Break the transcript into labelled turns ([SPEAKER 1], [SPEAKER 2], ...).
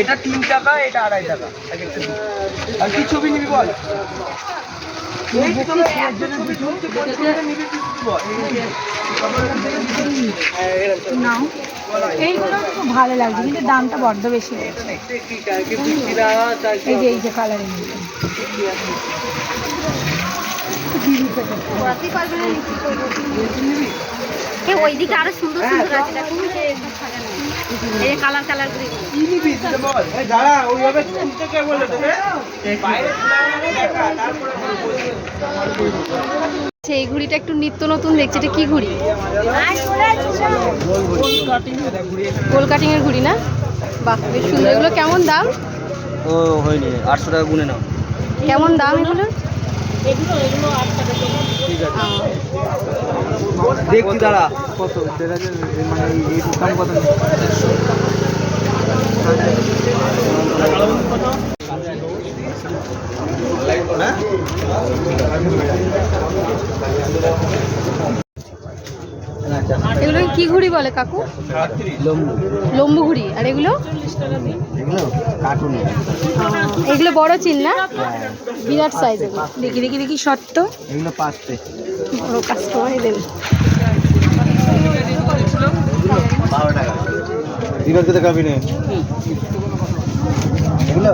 [SPEAKER 1] এটা 3 টাকা, এটা 2.5 টাকা। আর কি ছবি নিবি বল?
[SPEAKER 2] এইগুলো খুব ভালো লাগছে, কিন্তু দামটা বড্ড বেশি। এই যে কালারিং
[SPEAKER 3] ওইদিকে আরো সুন্দর সুন্দর আছে, দেখুন এই যে কালার কালার করে
[SPEAKER 4] এই ঘুড়িটা একটু নিত্য নতুন দেখছি, এটা কি ঘুড়ি? গোল কাটিং এর ঘুড়ি না? বাহ, বেশ সুন্দর। এগুলো কেমন দাম?
[SPEAKER 1] ও হয়নি, 800 টাকা গুনে নাও।
[SPEAKER 4] কেমন দাম এগুলো?
[SPEAKER 1] দেখছি দাঁড়া কত মানে এই দাম কত?
[SPEAKER 4] এগুলো কি ঘুড়ি বলে কাকু? লম্বু ঘুড়ি। আর এগুলো? এগুলো বড় চিন না? বিরাট সাইজ। দেখি দেখি দেখি সত্য।
[SPEAKER 1] এগুলো 5
[SPEAKER 4] বড় কাস্টমার দেন।
[SPEAKER 1] 12 টাকা। দিবার কত খাবি না? এগুলো